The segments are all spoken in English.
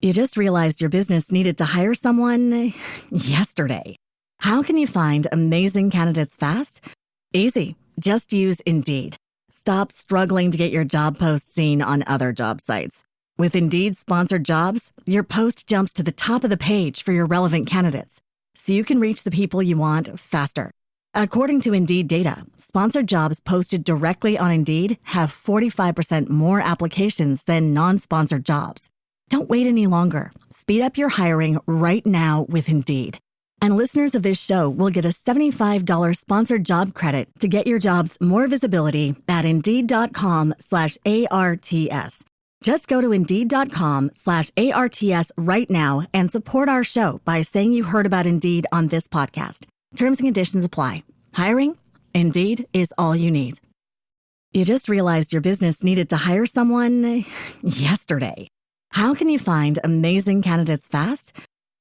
You just realized your business needed to hire someone yesterday. How can you find amazing candidates fast? Easy. Just use Indeed. Stop struggling to get your job post seen on other job sites. With Indeed sponsored jobs, your post jumps to the top of the page for your relevant candidates, so you can reach the people you want faster. According to Indeed data, sponsored jobs posted directly on Indeed have 45% more applications than non-sponsored jobs. Don't wait any longer. Speed up your hiring right now with Indeed. And listeners of this show will get a $75 sponsored job credit to get your jobs more visibility at Indeed.com/ARTS. Just go to Indeed.com/ARTS right now and support our show by saying you heard about Indeed on this podcast. Terms and conditions apply. Hiring? Indeed is all you need. You just realized your business needed to hire someone yesterday. How can you find amazing candidates fast?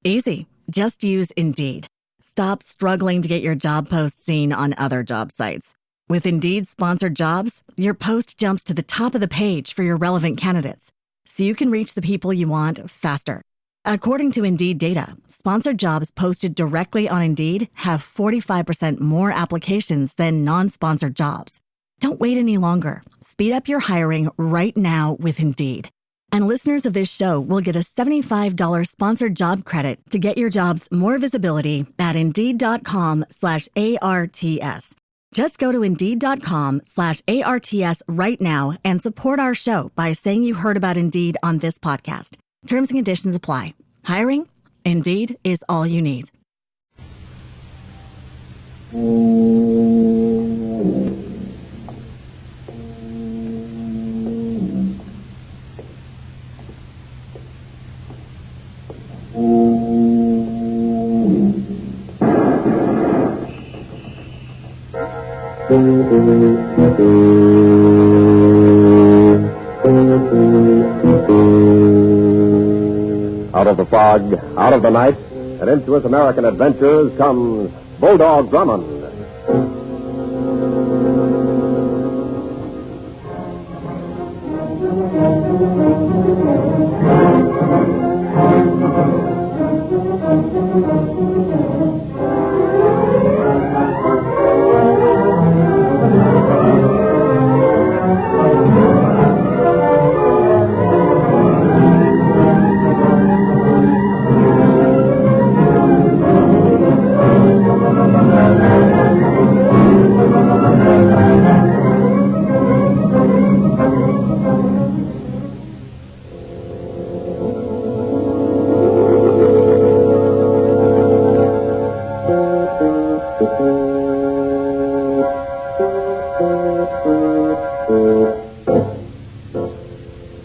Easy. Just use Indeed. Stop struggling to get your job post seen on other job sites. With Indeed sponsored jobs, your post jumps to the top of the page for your relevant candidates, so you can reach the people you want faster. According to Indeed data, sponsored jobs posted directly on Indeed have 45% more applications than non-sponsored jobs. Don't wait any longer. Speed up your hiring right now with Indeed. And listeners of this show will get a $75 sponsored job credit to get your jobs more visibility at Indeed.com/ARTS. Just go to Indeed.com/ARTS right now and support our show by saying you heard about Indeed on this podcast. Terms and conditions apply. Hiring? Indeed is all you need. Out of the fog, out of the night, and into his American adventures comes Bulldog Drummond.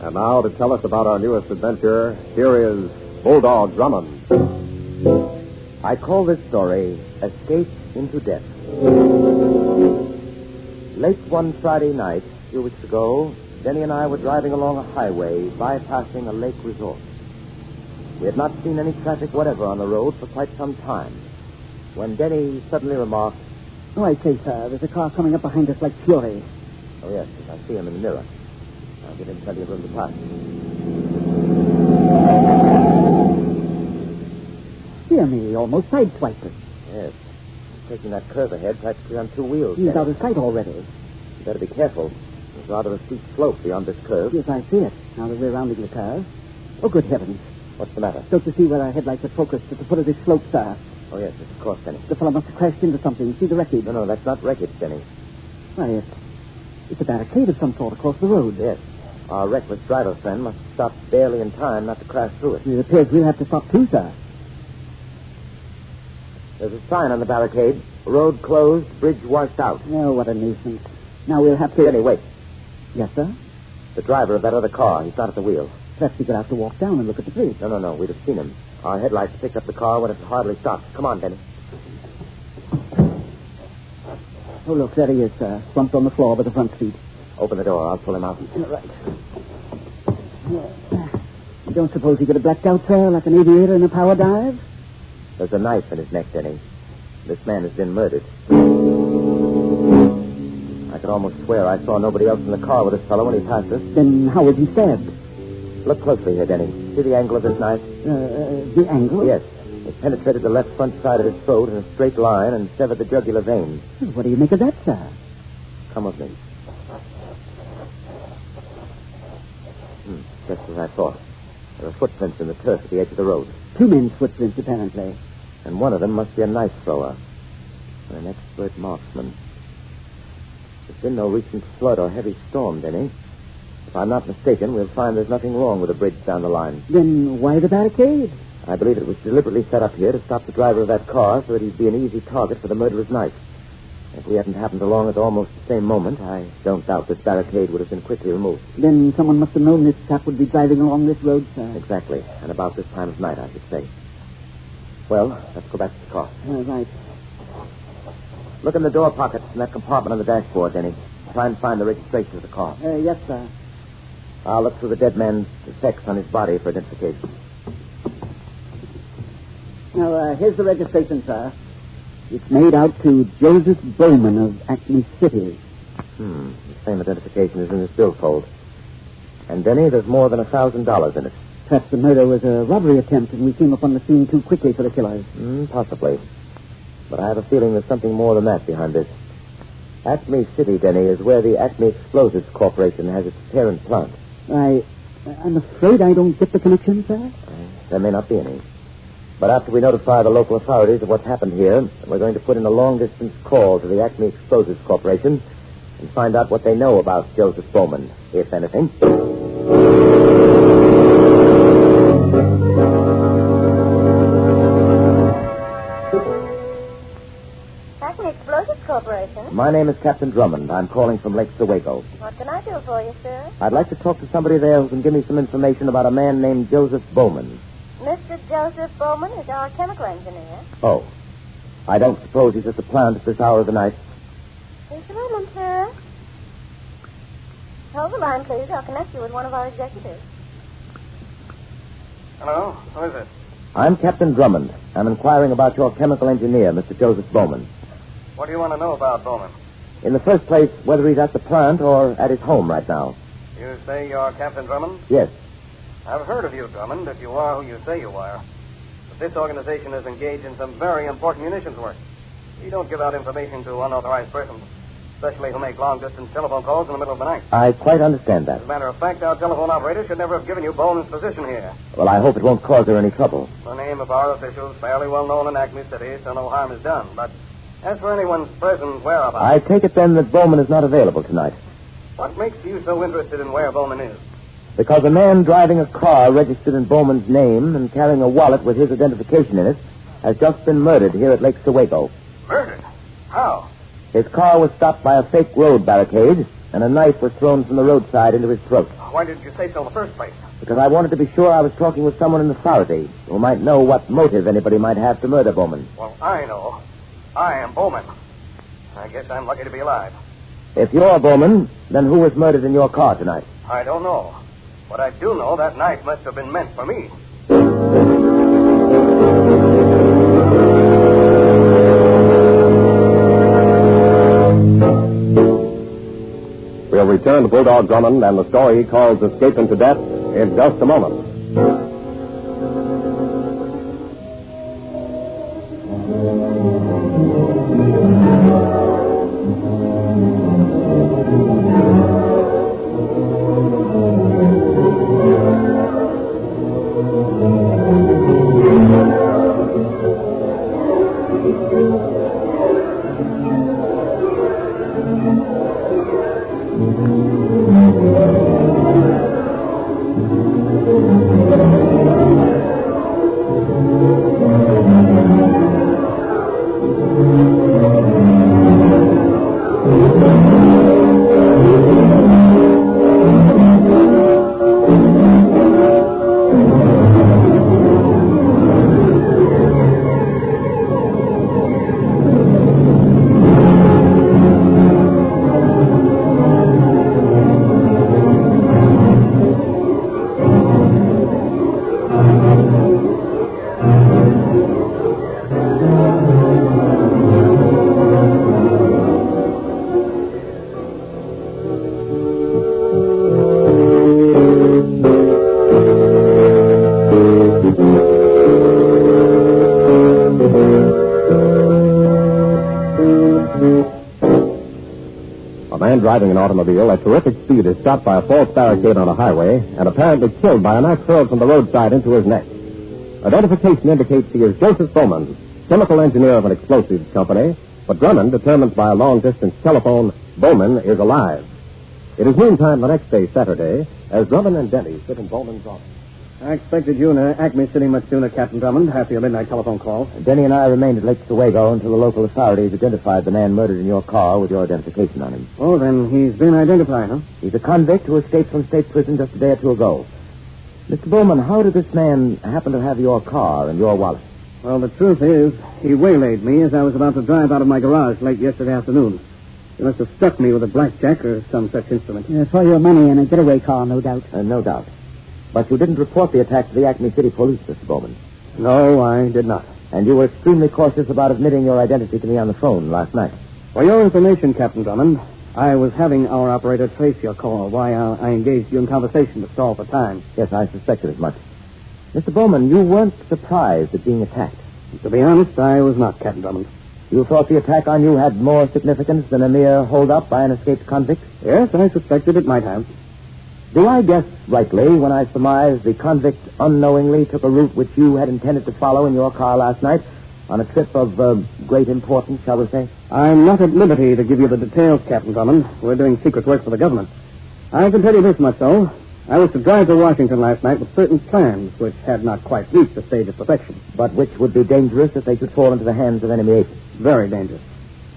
And now to tell us about our newest adventure, here is Bulldog Drummond. I call this story Escape into Death. Late one Friday night, a few weeks ago, Denny and I were driving along a highway bypassing a lake resort. We had not seen any traffic whatever on the road for quite some time, when Denny suddenly remarked, "Oh, I say, sir, there's a car coming up behind us like fury." "Oh, yes, I see him in the mirror. I'll give him plenty of room to pass." Dear me, he almost sideswiped us. Yes. Taking that curve ahead practically on two wheels. He's Denny. out of sight already. You better be careful. There's rather a steep slope beyond this curve. Yes, I see it, now that we're rounding the curve. Oh, good heavens. What's the matter? Don't you see where our headlights are focused at the foot of this slope, sir? Oh, yes, of course, Denny. The fellow must have crashed into something. See the wreckage? No, that's not wreckage, Denny. Why, it's a barricade of some sort across the road. Yes. Our reckless driver friend must have stopped barely in time not to crash through it. It appears we'll have to stop too, sir. There's a sign on the barricade. Road closed, bridge washed out. Oh, what a nuisance. Now we'll have to... Denny, wait. Yes, sir? The driver of that other car. He's not at the wheel. Perhaps we could have to walk down and look at the bridge. No. We'd have seen him. Our headlights picked up the car when it hardly stopped. Come on, Denny. Oh, look, there he is, sir. Slumped on the floor by the front seat. Open the door. I'll pull him out. Right. You don't suppose he could have blacked out, sir, like an aviator in a power dive? There's a knife in his neck, Denny. This man has been murdered. I could almost swear I saw nobody else in the car with this fellow when he passed us. Then how was he stabbed? Look closely here, Denny. See the angle of this knife? The angle? Yes. It penetrated the left front side of his throat in a straight line and severed the jugular vein. What do you make of that, sir? Come with me. Just as I thought. There are footprints in the turf at the edge of the road. 2 men's footprints, apparently. And one of them must be a knife thrower. An expert marksman. There's been no recent flood or heavy storm, Denny. If I'm not mistaken, we'll find there's nothing wrong with the bridge down the line. Then why the barricade? I believe it was deliberately set up here to stop the driver of that car so that he'd be an easy target for the murderer's knife. If we hadn't happened along at almost the same moment, I don't doubt this barricade would have been quickly removed. Then someone must have known this chap would be driving along this road, sir. Exactly. And about this time of night, I should say. Well, let's go back to the car. Right. Look in the door pockets in that compartment on the dashboard, Denny. Try and find the registration of the car. Yes, sir. I'll look through the dead man's effects on his body for identification. Now, here's the registration, sir. It's made out to Joseph Bowman of Acme City. The same identification is in this billfold. And, Denny, there's more than $1,000 in it. Perhaps the murder was a robbery attempt and we came upon the scene too quickly for the killers. Possibly. But I have a feeling there's something more than that behind this. Acme City, Denny, is where the Acme Explosives Corporation has its parent plant. I'm afraid I don't get the connection, sir. There may not be any. But after we notify the local authorities of what's happened here, we're going to put in a long-distance call to the Acme Explosives Corporation and find out what they know about Joseph Bowman, if anything. Acme Explosives Corporation? My name is Captain Drummond. I'm calling from Lake Sewego. What can I do for you, sir? I'd like to talk to somebody there who can give me some information about a man named Joseph Bowman. Mr. Joseph Bowman is our chemical engineer. Oh. I don't suppose he's at the plant at this hour of the night. Just a moment, sir. Hold the line, please. I'll connect you with one of our executives. Hello? Who is it? I'm Captain Drummond. I'm inquiring about your chemical engineer, Mr. Joseph Bowman. What do you want to know about Bowman? In the first place, whether he's at the plant or at his home right now. You say you're Captain Drummond? Yes. I've heard of you, Drummond, if you are who you say you are. But this organization is engaged in some very important munitions work. We don't give out information to unauthorized persons, especially who make long-distance telephone calls in the middle of the night. I quite understand that. As a matter of fact, our telephone operator should never have given you Bowman's position here. Well, I hope it won't cause her any trouble. The name of our official is fairly well known in Acme City, so no harm is done. But as for anyone's present whereabouts... I take it then that Bowman is not available tonight. What makes you so interested in where Bowman is? Because a man driving a car registered in Bowman's name and carrying a wallet with his identification in it has just been murdered here at Lake Sewego. Murdered? How? His car was stopped by a fake road barricade, and a knife was thrown from the roadside into his throat. Why didn't you say so in the first place? Because I wanted to be sure I was talking with someone in authority who might know what motive anybody might have to murder Bowman. Well, I know. I am Bowman. I guess I'm lucky to be alive. If you're Bowman, then who was murdered in your car tonight? I don't know. But I do know that knife must have been meant for me. We'll return to Bulldog Drummond and the story he calls Escape into Death in just a moment. A man driving an automobile at terrific speed is stopped by a false barricade on a highway and apparently killed by an axe hurled from the roadside into his neck. Identification indicates he is Joseph Bowman, chemical engineer of an explosives company, but Drummond determines by a long-distance telephone Bowman is alive. It is noontime the next day, Saturday, as Drummond and Denny sit in Bowman's office. I expected you in Acme City much sooner, Captain Drummond, after your midnight telephone call. Denny and I remained at Lake Oswego until the local authorities identified the man murdered in your car with your identification on him. Oh, then he's been identified, huh? He's a convict who escaped from state prison just a day or two ago. Mr. Bowman, how did this man happen to have your car and your wallet? Well, the truth is, he waylaid me as I was about to drive out of my garage late yesterday afternoon. He must have struck me with a blackjack or some such instrument. For your money in a getaway car, no doubt. No doubt. But you didn't report the attack to the Acme City police, Mr. Bowman. No, I did not. And you were extremely cautious about admitting your identity to me on the phone last night. For your information, Captain Drummond, I was having our operator trace your call. Why, I engaged you in conversation to stall for time. Yes, I suspected as much. Mr. Bowman, you weren't surprised at being attacked. To be honest, I was not, Captain Drummond. You thought the attack on you had more significance than a mere hold-up by an escaped convict? Yes, I suspected it might have. Do I guess rightly when I surmise the convict unknowingly took a route which you had intended to follow in your car last night on a trip of great importance, shall we say? I'm not at liberty to give you the details, Captain Drummond. We're doing secret work for the government. I can tell you this much, though. I was to drive to Washington last night with certain plans which had not quite reached the stage of perfection. But which would be dangerous if they should fall into the hands of enemy agents. Very dangerous.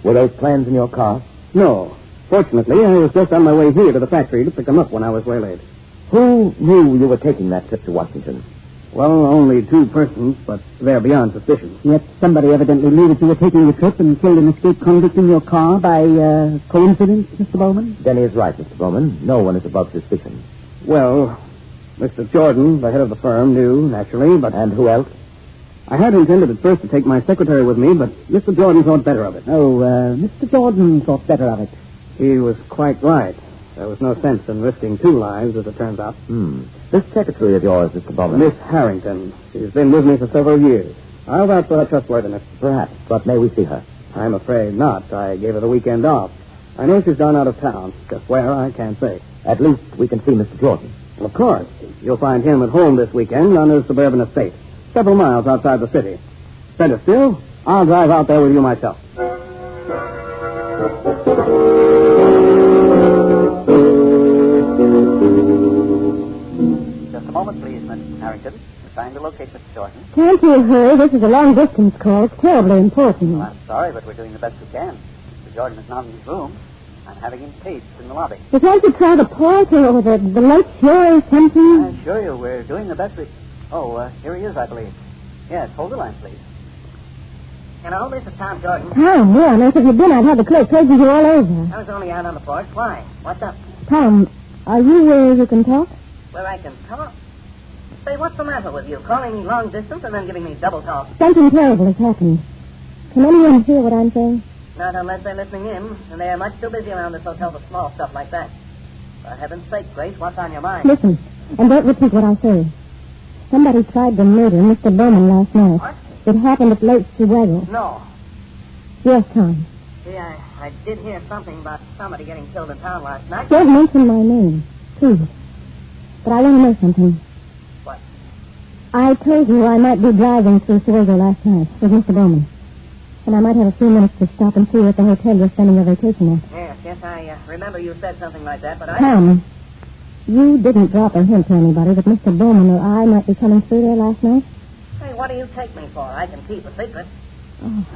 Were those plans in your car? No. Fortunately, I was just on my way here to the factory to pick them up when I was waylaid. Who knew you were taking that trip to Washington? Well, only two persons, but they're beyond suspicion. Yet somebody evidently knew that you were taking the trip and killed an escaped convict in your car by coincidence, Mr. Bowman? Denny is right, Mr. Bowman. No one is above suspicion. Well, Mr. Jordan, the head of the firm, knew, naturally, but... And who else? I had intended at first to take my secretary with me, but Mr. Jordan thought better of it. Oh, Mr. Jordan thought better of it. He was quite right. There was no sense in risking two lives, as it turns out. This secretary of yours, Mr. Bowman. Miss Harrington. She's been with me for several years. I'll vouch for her trustworthiness. Perhaps, but may we see her? I'm afraid not. I gave her the weekend off. I know she's gone out of town. Just where, I can't say. At least we can see Mr. Jordan. Of course. You'll find him at home this weekend on his suburban estate, several miles outside the city. Better still, I'll drive out there with you myself. Just a moment, please, Miss Harrington. We're trying to locate Mr. Jordan. Can't you hurry? This is a long-distance call. It's terribly important. Well, I'm sorry, but we're doing the best we can. Mr. Jordan is not in his room. I'm having him paged in the lobby. But can't you try the port or the late shore or something? I assure you, we're doing the best we... Oh, here he is, I believe. Yes, hold the line, please. Hello, this is Tom Jordan. Tom, where on earth have you been? I've had the clerk paging you all over. I was only out on the porch. Why? What's up? Tom, are you where you can talk? Where I can talk? Say, what's the matter with you? Calling me long distance and then giving me double talk? Something terrible has happened. Can anyone hear what I'm saying? Not unless they're listening in, and they are much too busy around this hotel for small stuff like that. For heaven's sake, Grace, what's on your mind? Listen, and don't repeat what I say. Somebody tried to murder Mr. Bowman last night. What? It happened at Lake Oswego. No. Yes, Tom. See, I did hear something about somebody getting killed in town last night. Don't mention my name, please. But I want to know something. What? I told you I might be driving through Oswego last night with Mr. Bowman. And I might have a few minutes to stop and see you at the hotel you're spending your vacation at. Yes, I remember you said something like that, but Tom, you didn't drop a hint to anybody that Mr. Bowman or I might be coming through there last night? Hey, what do you take me for? I can keep a secret. Oh,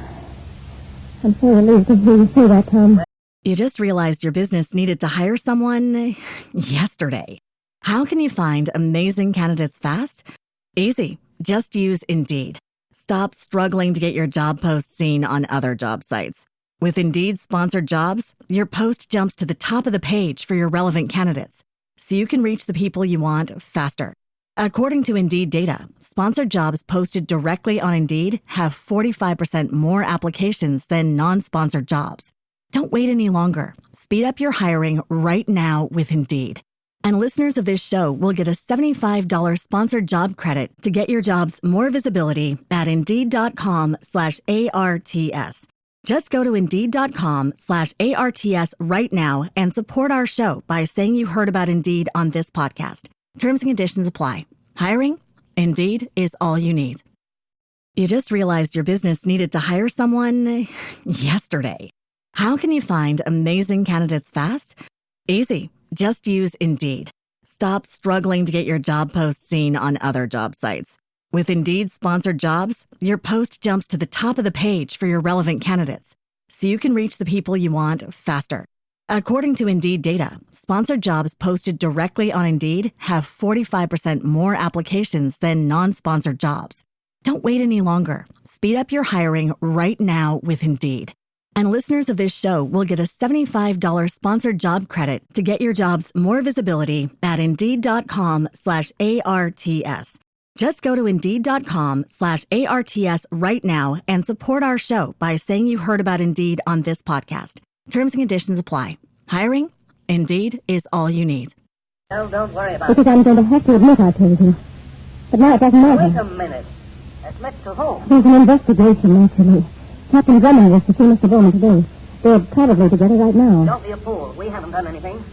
I'm so relieved to hear you say that, Tom. You just realized your business needed to hire someone yesterday. How can you find amazing candidates fast? Easy. Just use Indeed. Stop struggling to get your job post seen on other job sites. With Indeed sponsored jobs, your post jumps to the top of the page for your relevant candidates, so you can reach the people you want faster. According to Indeed data, sponsored jobs posted directly on Indeed have 45% more applications than non-sponsored jobs. Don't wait any longer. Speed up your hiring right now with Indeed. And listeners of this show will get a $75 sponsored job credit to get your jobs more visibility at Indeed.com/ARTS. Just go to Indeed.com/ARTS right now and support our show by saying you heard about Indeed on this podcast. Terms and conditions apply. Hiring? Indeed is all you need. You just realized your business needed to hire someone yesterday. How can you find amazing candidates fast? Easy. Just use Indeed. Stop struggling to get your job post seen on other job sites. With Indeed sponsored jobs, your post jumps to the top of the page for your relevant candidates, so you can reach the people you want faster. According to Indeed data, sponsored jobs posted directly on Indeed have 45% more applications than non-sponsored jobs. Don't wait any longer. Speed up your hiring right now with Indeed. And listeners of this show will get a $75 sponsored job credit to get your jobs more visibility at Indeed.com/ARTS. Just go to Indeed.com/ARTS right now and support our show by saying you heard about Indeed on this podcast. Terms and conditions apply. Hiring? Indeed is all you need. No, don't worry about Because I'm going to have to admit I told you. But now it doesn't matter. Wait a minute. Admit to whom? There's an investigation, naturally. Captain Drummond was to see Mr. Bowman today. They're probably together right now. Don't be a fool. We haven't done anything.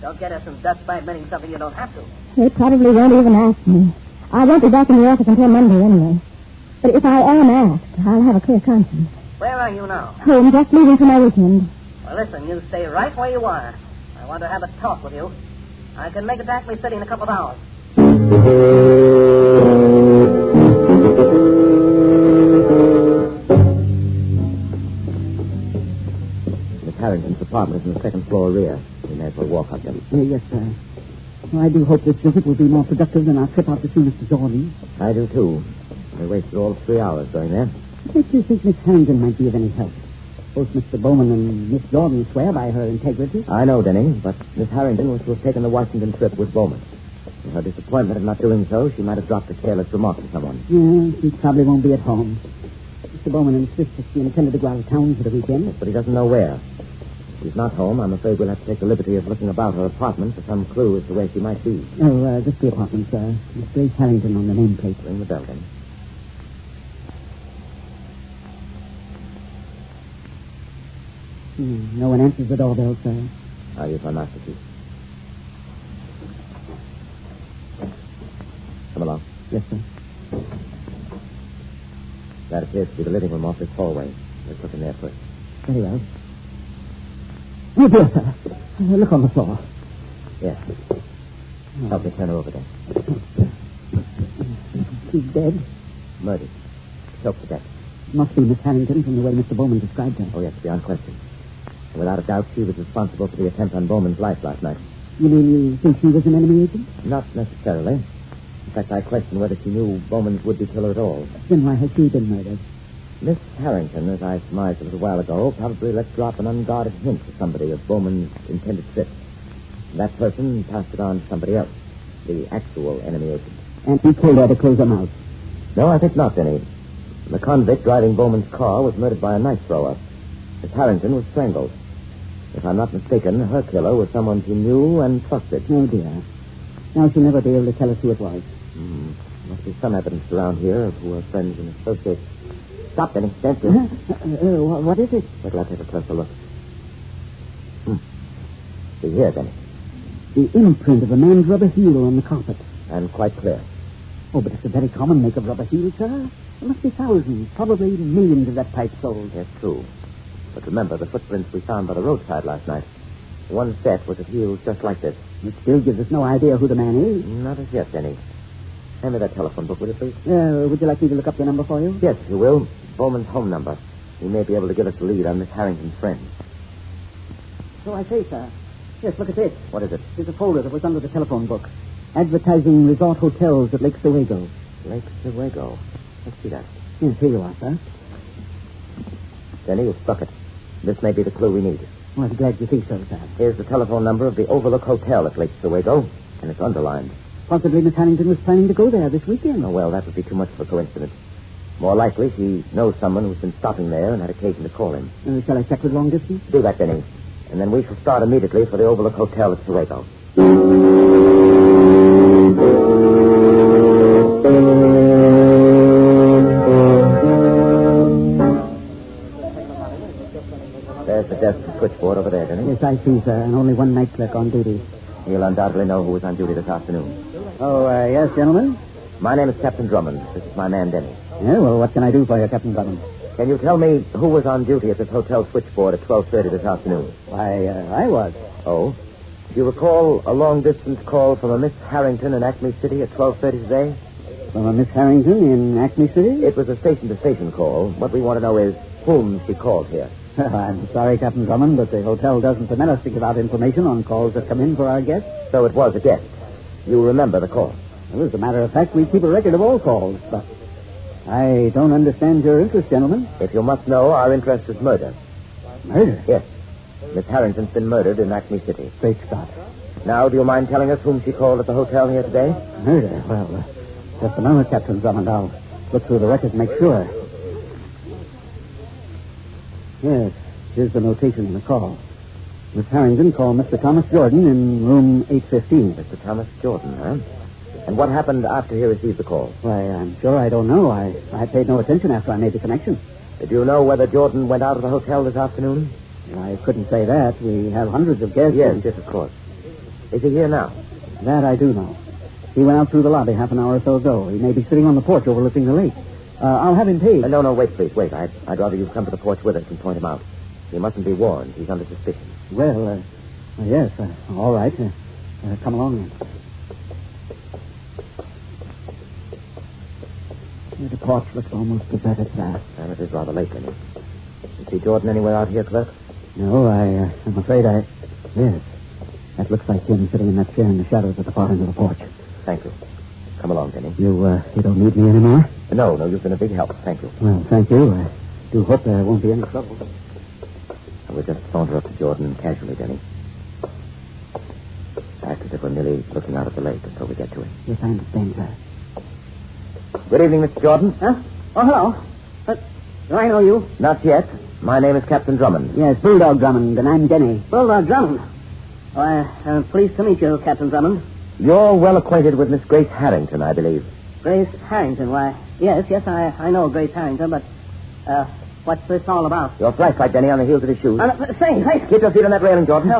Don't get us in dust by admitting something you don't have to. They probably won't even ask me. I won't be back in the office until Monday anyway. But if I am asked, I'll have a clear conscience. Where are you now? Home, just leaving for my weekend. Well, listen, you stay right where you are. I want to have a talk with you. I can make it to Acme City in a couple of hours. Miss Harrington's apartment is in the second floor rear. We may as well walk up there. Yes, sir. Well, I do hope this visit will be more productive than our trip out to see Mr. Jordan. I do, too. We wasted all 3 hours going there. What makes you think Miss Harrington might be of any help? Both Mr. Bowman and Miss Jordan swear by her integrity. I know, Denny, but Miss Harrington was to have taken the Washington trip with Bowman. In her disappointment at not doing so, she might have dropped a careless remark to someone. Yeah, she probably won't be at home. Mr. Bowman insists that she intended to go out of town for the weekend. Yes, but he doesn't know where. If she's not home, I'm afraid we'll have to take the liberty of looking about her apartment for some clue as to where she might be. Oh, just the apartment, sir. Miss Grace Harrington on the nameplate. Ring the bell, then. No one answers the doorbell, sir. I'll use my master key. Come along. Yes, sir. That appears to be the living room off this hallway. Let's look in there first. Very well. Oh, dear, sir. Look on the floor. Yes. Help me turn her over there. She's dead. Murdered. Choked to death. Must be Miss Harrington from the way Mr. Bowman described her. Oh, yes, beyond question. And without a doubt, she was responsible for the attempt on Bowman's life last night. You mean you think she was an enemy agent? Not necessarily. In fact, I question whether she knew Bowman's would-be killer at all. Then why has she been murdered? Miss Harrington, as I surmised a little while ago, probably let drop an unguarded hint to somebody of Bowman's intended trip. And that person passed it on to somebody else, the actual enemy agent. And he told her to close her mouth. No, I think not, Denny. The convict driving Bowman's car was murdered by a knife thrower. Miss Harrington was strangled. If I'm not mistaken, her killer was someone she knew and trusted. Oh, dear. Now she'll never be able to tell us who it was. Must be some evidence around here of who her friends and associates. Stop, Denny. Stand still. What is it? Wait till I take a closer look. See here, Denny. The imprint of a man's rubber heel on the carpet. And quite clear. Oh, but it's a very common make of rubber heel, sir. There must be thousands, probably millions of that type sold. Yes, true. But remember the footprints we found by the roadside last night. One set was of heels just like this. It still gives us no idea who the man is. Not as yet, Denny. Hand me that telephone book, will you, please? Would you like me to look up the number for you? Yes, if you will. Bowman's home number. He may be able to give us a lead on Miss Harrington's friends. So I say, sir. Yes, look at this. What is it? There's a folder that was under the telephone book. Advertising resort hotels at Lake Sewego. Lake Sewego. Let's see that. Yes, here you are, sir. Denny, you've struck it. This may be the clue we need. Well, I'm glad you think so, sir. Here's the telephone number of the Overlook Hotel at Lake Sewego, and it's underlined. Possibly Miss Harrington was planning to go there this weekend. Oh, well, that would be too much of a coincidence. More likely, she knows someone who's been stopping there and had occasion to call him. Shall I check with long distance? Do that, Denny. And then we shall start immediately for the Overlook Hotel at Sewego. switchboard over there, Denny. Yes, I see, sir. And only one night clerk on duty. He'll undoubtedly know who was on duty this afternoon. Oh, yes, gentlemen? My name is Captain Drummond. This is my man, Denny. Yeah, well, what can I do for you, Captain Drummond? Can you tell me who was on duty at this hotel switchboard at 12:30 this afternoon? Why, I was. Oh? Do you recall a long-distance call from a Miss Harrington in Acme City at 12:30 today? From a Miss Harrington in Acme City? It was a station-to-station call. What we want to know is whom she called here. I'm sorry, Captain Drummond, but the hotel doesn't permit us to give out information on calls that come in for our guests. So it was a guest. You remember the call? Well, as a matter of fact, we keep a record of all calls, but I don't understand your interest, gentlemen. If you must know, our interest is murder. Murder? Yes. Miss Harrington's been murdered in Acme City. Great Scott. Now, do you mind telling us whom she called at the hotel here today? Murder? Well, just a moment, Captain Drummond. I'll look through the record and make sure. Yes, here's the notation in the call. Miss Harrington called Mr. Thomas Jordan in room 815. Mr. Thomas Jordan, huh? And what happened after he received the call? Why, I'm sure I don't know. I paid no attention after I made the connection. Do you know whether Jordan went out of the hotel this afternoon? I couldn't say that. We have hundreds of guests. Yes, of course. Is he here now? That I do know. He went out through the lobby half an hour or so ago. He may be sitting on the porch overlooking the lake. I'll have him paid. No, wait, please, wait. I'd rather you come to the porch with us and point him out. He mustn't be warned. He's under suspicion. Well, yes, all right. Come along then. The porch looks almost deserted, sir. Well, it is rather late, then. You see Jordan anywhere out here, clerk? No, I'm afraid Yes. That looks like him sitting in that chair in the shadows at the far end of the porch. Thank you. Come along, Denny. You don't need me anymore? No, you've been a big help. Thank you. Well, thank you. I do hope there won't be any trouble. We'll just saunter up to Jordan casually, Denny. Act as if we're merely looking out at the lake until we get to it. Yes, I understand, sir. Good evening, Mr. Jordan. Huh? Oh, hello. Do I know you? Not yet. My name is Captain Drummond. Yes, Bulldog Drummond, and I'm Denny. Bulldog Drummond. I'm pleased to meet you, Captain Drummond. You're well acquainted with Miss Grace Harrington, I believe. Grace Harrington, why, yes, I know Grace Harrington, but, what's this all about? Your flashlight, Denny, on the heels of his shoes. Say, Keep your feet on that railing, Jordan.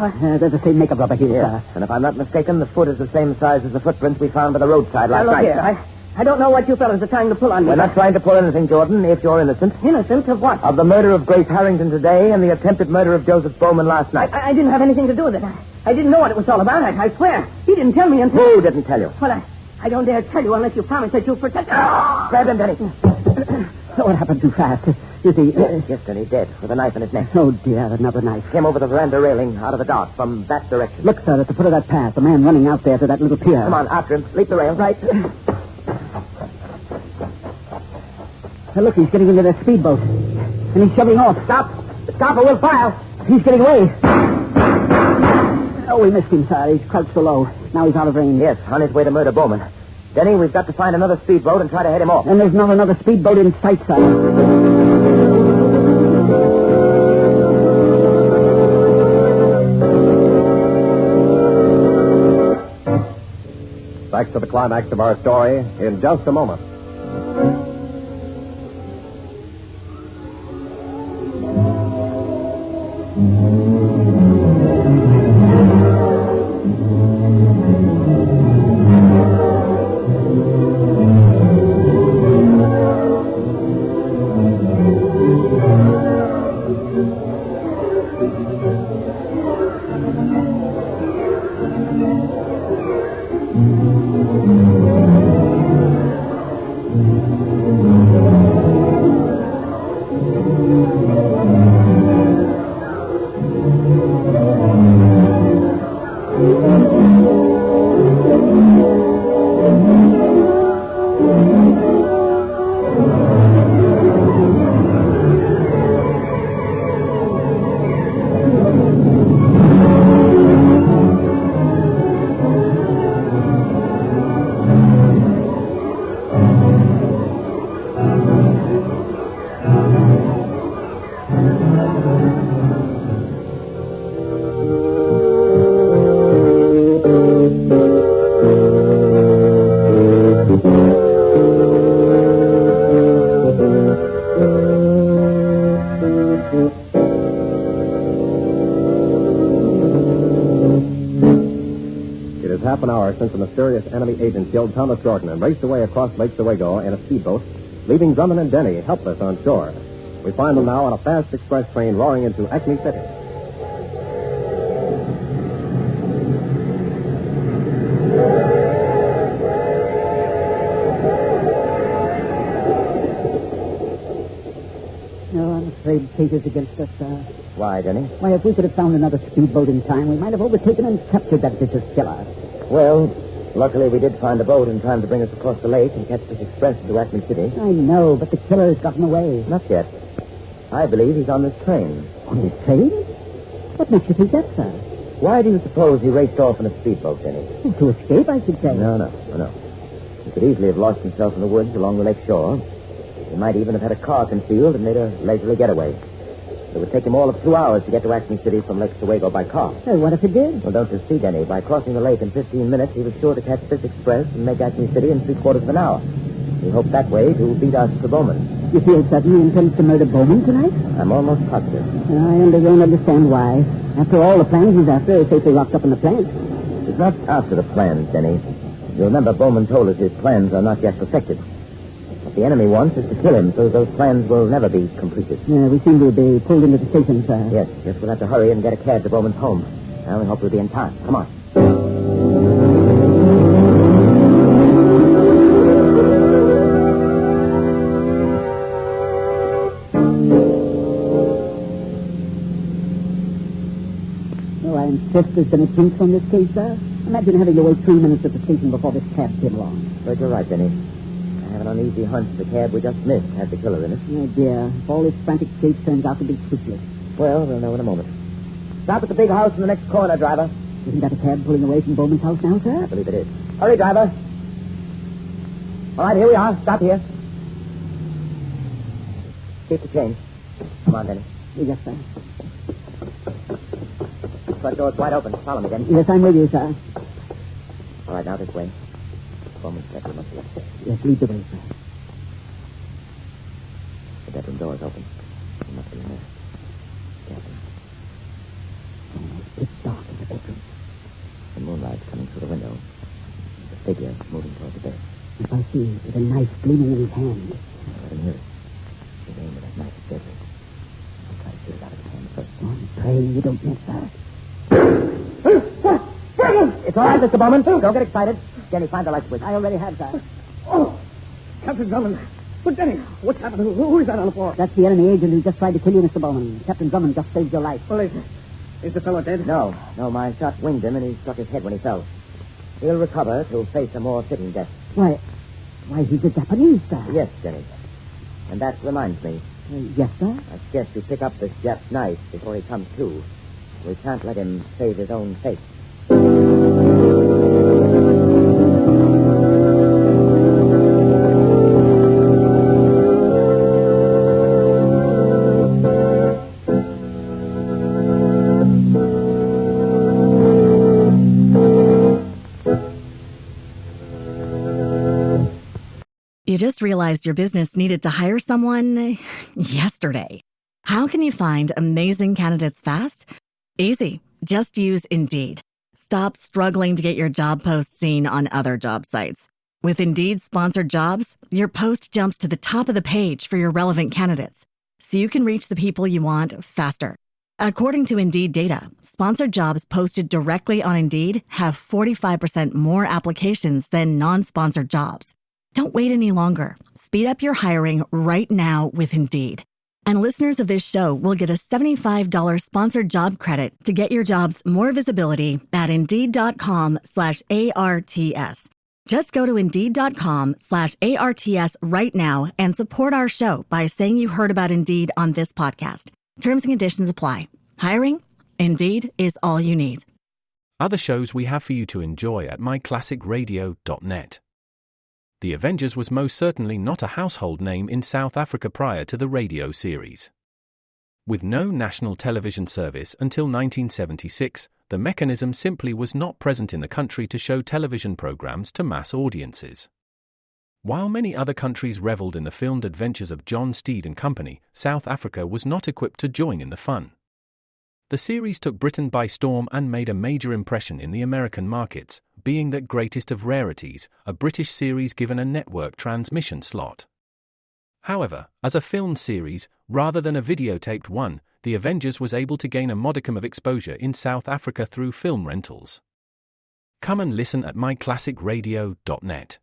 There's the same makeup rubber here, sir. And if I'm not mistaken, the foot is the same size as the footprints we found by the roadside last look night. Here, I don't know what you fellas are trying to pull on me. We're not trying to pull anything, Jordan, if you're innocent. Innocent of what? Of the murder of Grace Harrington today and the attempted murder of Joseph Bowman last night. I didn't have anything to do with it. I didn't know what it was all about. I swear. He didn't tell me until... Who didn't tell you? Well, I don't dare tell you unless you promise that you'll protect... Grab him, Denny. What happened too fast? You see... Yes, Denny, dead, with a knife in his neck. Oh, dear, another knife. Came over the veranda railing, out of the dark, from that direction. Look, sir, at the foot of that path, a man running out there to that little pier. Come on, after him. Leap the rail. Right. Look, he's getting into that speedboat. And he's shoving off. Stop or we'll fire. He's getting away. Oh, we missed him, sir. He's crouched so low. Now he's out of range. Yes, on his way to murder Bowman. Denny, we've got to find another speedboat and try to head him off. And there's not another speedboat in sight, sir. Back to the climax of our story in just a moment. the mysterious enemy agent killed Thomas Jordan and raced away across Lake Oswego in a speedboat, leaving Drummond and Denny helpless on shore. We find them now on a fast express train roaring into Acme City. No, I'm afraid fate is against us, sir. Why, Denny? Why, if we could have found another speedboat in time, we might have overtaken and captured that vicious killer. Well, luckily we did find a boat in time to bring us across the lake and catch this express to Acme City. I know, but the killer has gotten away. Not yet. I believe he's on this train. On this train? What makes you think that, sir? Why do you suppose he raced off in a speedboat, Denny? Oh, to escape, I should say. No. He could easily have lost himself in the woods along the lake shore. He might even have had a car concealed and made a leisurely getaway. It would take him all of 2 hours to get to Acme City from Lake Oswego by car. Well, what if he did? Well, don't you see, Denny? By crossing the lake in 15 minutes, he was sure to catch this express and make Acme City in 3/4 of an hour. He hoped that way to beat us to Bowman. You feel certain he intends to murder Bowman tonight? I'm almost positive. I don't understand why. After all, the plans he's after are safely locked up in the plant. He's not after the plans, Denny. You remember Bowman told us his plans are not yet perfected. What the enemy wants is to kill him, so those plans will never be completed. Yeah, we seem to be pulled into the station, sir. Yes, we'll have to hurry and get a cab to Bowman's home. I only hope we'll be in time. Come on. Oh, I insist there's been a change from this case, sir. Imagine having to wait 3 minutes at the station before this cab came along. But you're right, Denny. I have an uneasy hunch the cab we just missed had the killer in it. Oh, dear. If all this frantic chase turns out to be toothless. Well, we'll know in a moment. Stop at the big house in the next corner, driver. Isn't that a cab pulling away from Bowman's house now, sir? I believe it is. Hurry, driver. All right, here we are. Stop here. Keep the change. Come on, Denny. Yes, sir. The front door's wide open. Follow me, Denny. Yes, I'm with you, sir. All right, now this way. Bowman's bedroom up here. Yes, lead the way, sir. The bedroom door is open. He must be in there. Careful. It's dark in the bedroom. The moonlight's coming through the window. The figure moving toward the bed. If I see, with a knife gleaming in his hand. Let him hear it. His aim with that knife is deadly. I'll try to get it out of his hand first. Oh, I'm praying you don't miss, sir. It's all right, Mr. Bowman. Don't get excited. Denny, find the light switch. I already have, sir. Oh, Captain Drummond. But, Denny, what's happened? Who is that on the floor? That's the enemy agent who just tried to kill you, Mr. Bowman. Captain Drummond just saved your life. Well, is the fellow dead? No, my shot winged him and he struck his head when he fell. He'll recover to face a more fitting death. Why, he's a Japanese, sir. Yes, Denny. And that reminds me. Yes, sir? I suggest you pick up this Jap's knife before he comes to. We can't let him save his own fate. You just realized your business needed to hire someone yesterday. How can you find amazing candidates fast? Easy. Just use Indeed. Stop struggling to get your job post seen on other job sites. With Indeed sponsored jobs, your post jumps to the top of the page for your relevant candidates, so you can reach the people you want faster. According to Indeed data, sponsored jobs posted directly on Indeed have 45% more applications than non-sponsored jobs. Don't wait any longer. Speed up your hiring right now with Indeed. And listeners of this show will get a $75 sponsored job credit to get your jobs more visibility at Indeed.com/ARTS. Just go to Indeed.com/ARTS right now and support our show by saying you heard about Indeed on this podcast. Terms and conditions apply. Hiring? Indeed is all you need. Other shows we have for you to enjoy at myclassicradio.net. The Avengers was most certainly not a household name in South Africa prior to the radio series. With no national television service until 1976, the mechanism simply was not present in the country to show television programs to mass audiences. While many other countries reveled in the filmed adventures of John Steed and Company, South Africa was not equipped to join in the fun. The series took Britain by storm and made a major impression in the American markets, being that Greatest of Rarities, a British series given a network transmission slot. However, as a film series, rather than a videotaped one, The Avengers was able to gain a modicum of exposure in South Africa through film rentals. Come and listen at myclassicradio.net.